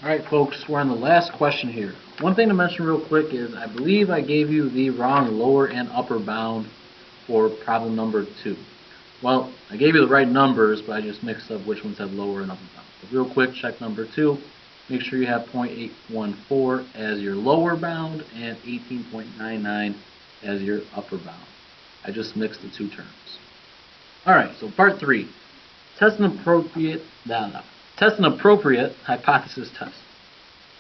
Alright folks, we're on the last question here. One thing to mention real quick is I believe I gave you the wrong lower and upper bound for problem number 2. Well, I gave you the right numbers, but I just mixed up which ones have lower and upper bound. So real quick, check number 2. Make sure you have 0.814 as your lower bound and 18.99 as your upper bound. I just mixed the two terms. Alright, so part 3. Test an appropriate hypothesis test.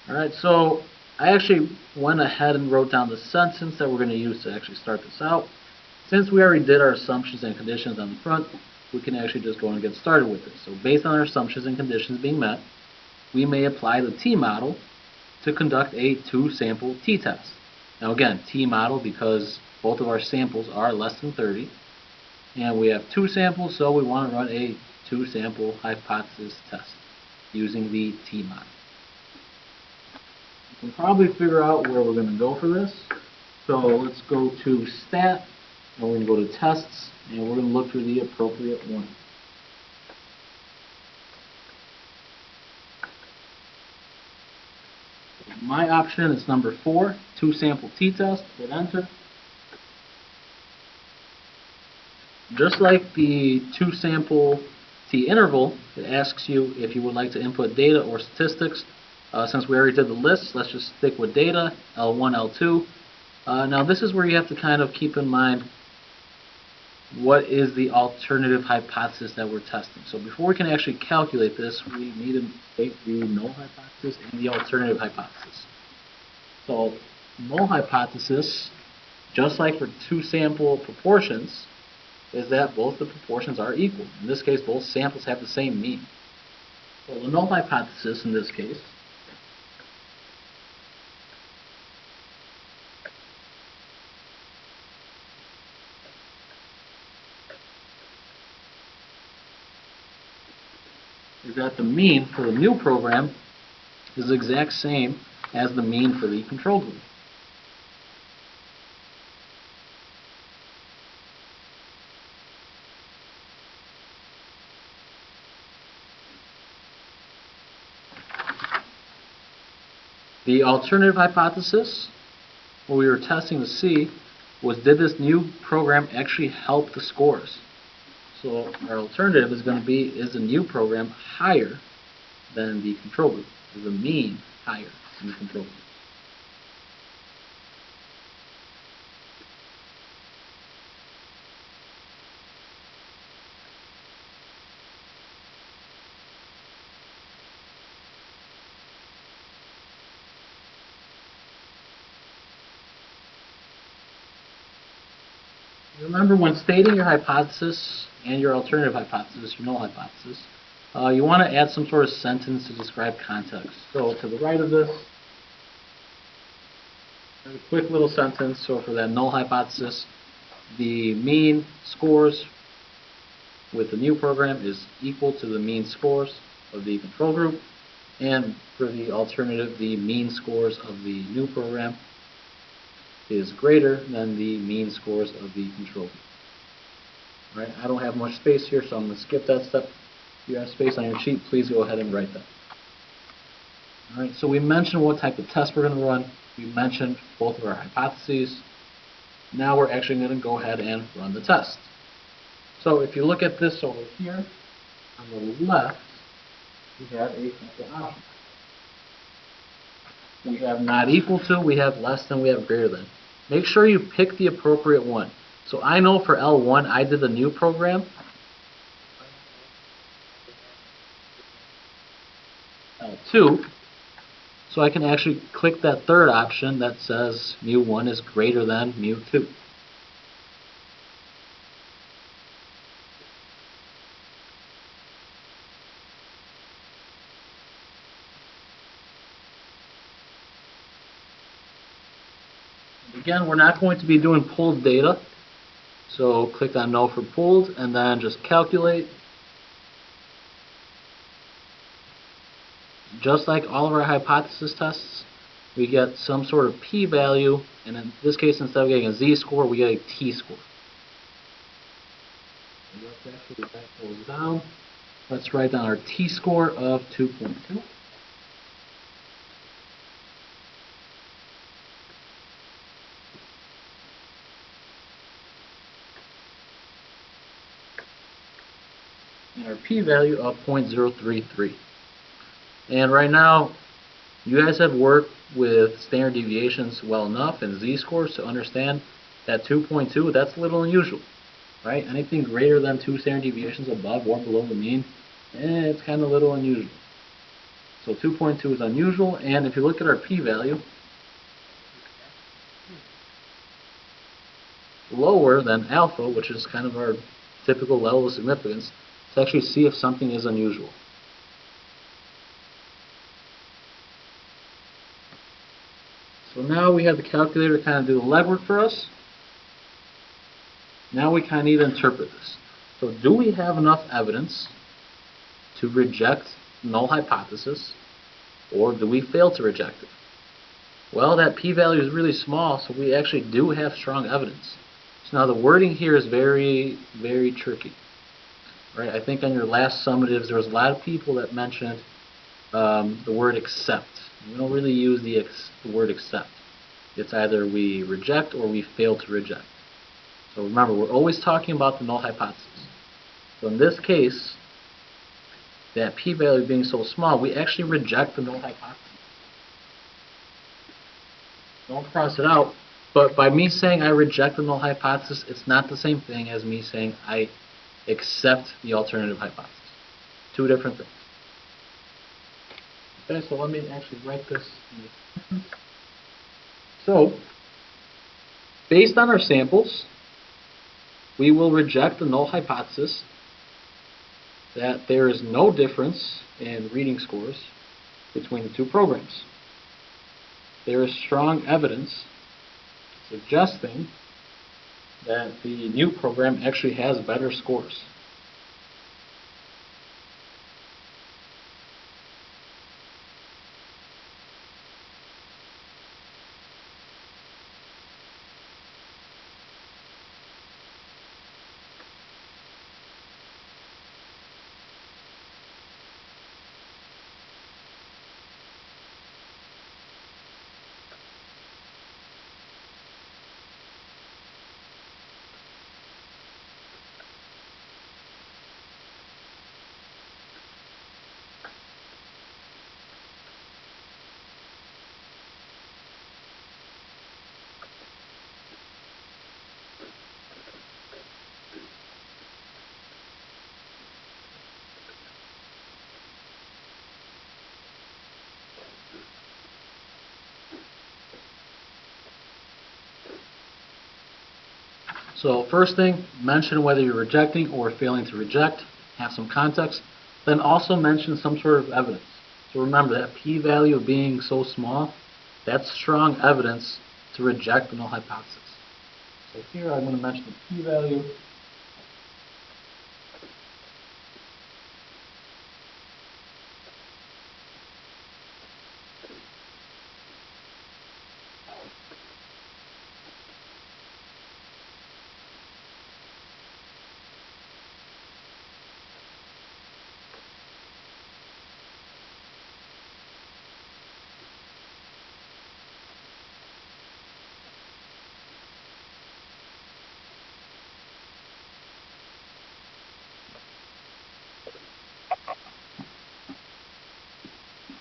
Alright, so I actually went ahead and wrote down the sentence that we're going to use to actually start this out. Since we already did our assumptions and conditions on the front, we can actually just go and get started with this. So based on our assumptions and conditions being met, we may apply the t-model to conduct a two-sample t-test. Now again, t-model because both of our samples are less than 30, and we have two samples, so we want to run a two-sample hypothesis test using the t-model. You can probably figure out where we're going to go for this. So let's go to stat, and we're going to go to tests, and we're going to look for the appropriate one. My option is number 4, two-sample t-test. Hit enter. Just like the two-sample t-interval, it asks you if you would like to input data or statistics. Since we already did the list, let's just stick with data, L1, L2. Now this is where you have to kind of keep in mind what is the alternative hypothesis that we're testing. So before we can actually calculate this, we need to state the null hypothesis and the alternative hypothesis. So null hypothesis, just like for two-sample proportions, is that both the proportions are equal. In this case, both samples have the same mean. So the null hypothesis in this case is that the mean for the mu program is the exact same as the mean for the control group. The alternative hypothesis, what we were testing to see, was did this new program actually help the scores? So our alternative is going to be, is the new program higher than the control group? Is the mean higher than the control group? Remember, when stating your hypothesis and your alternative hypothesis, your null hypothesis, you want to add some sort of sentence to describe context. So to the right of this, a quick little sentence. So for that null hypothesis, the mean scores with the new program is equal to the mean scores of the control group. And for the alternative, the mean scores of the new program is greater than the mean scores of the control group. All right, I don't have much space here, so I'm going to skip that step. If you have space on your sheet, please go ahead and write that. All right, so we mentioned what type of test we're going to run. We mentioned both of our hypotheses. Now we're actually going to go ahead and run the test. So if you look at this over here, on the left, we have a couple options. We have not equal to, we have less than, we have greater than. Make sure you pick the appropriate one. So I know for L1, I did the new program. L2, so I can actually click that third option that says mu1 is greater than mu2. Again, we're not going to be doing pooled data, so click on no for pooled and then just calculate. Just like all of our hypothesis tests, we get some sort of p-value, and in this case, instead of getting a z-score, we get a t-score. Let's actually write those down. Let's write down our t-score of 2.2. p-value of 0.033. And right now, you guys have worked with standard deviations well enough and z-scores to understand that 2.2, that's a little unusual, right? Anything greater than 2 standard deviations above or below the mean, it's kind of a little unusual. So 2.2 is unusual, and if you look at our p-value, lower than alpha, which is kind of our typical level of significance, to actually see if something is unusual. So now we have the calculator kind of do the legwork for us. Now we kind of need to interpret this. So do we have enough evidence to reject null hypothesis, or do we fail to reject it? Well, that p-value is really small, so we actually do have strong evidence. So now the wording here is very, very tricky. Right? I think on your last summatives there was a lot of people that mentioned the word except. We don't really use the word except. It's either we reject or we fail to reject. So remember, we're always talking about the null hypothesis. So in this case, that p-value being so small, we actually reject the null hypothesis. Don't cross it out, but by me saying I reject the null hypothesis, it's not the same thing as me saying I accept the alternative hypothesis. Two different things. Okay, so let me actually write this. So, based on our samples, we will reject the null hypothesis that there is no difference in reading scores between the two programs. There is strong evidence suggesting that the new program actually has better scores. So first thing, mention whether you're rejecting or failing to reject, have some context, then also mention some sort of evidence. So remember that p-value of being so small, that's strong evidence to reject the null hypothesis. So here I'm going to mention the p-value.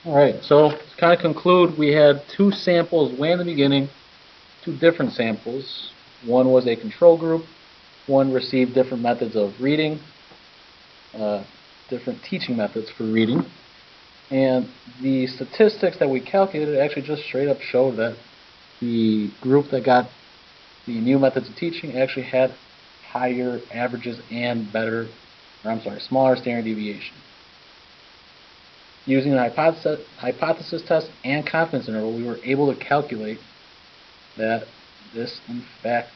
Alright, so to kind of conclude, we had two samples way in the beginning, two different samples. One was a control group, one received different methods of reading, different teaching methods for reading, and the statistics that we calculated actually just straight up showed that the group that got the new methods of teaching actually had higher averages and smaller standard deviation. Using the hypothesis test and confidence interval, we were able to calculate that this, in fact,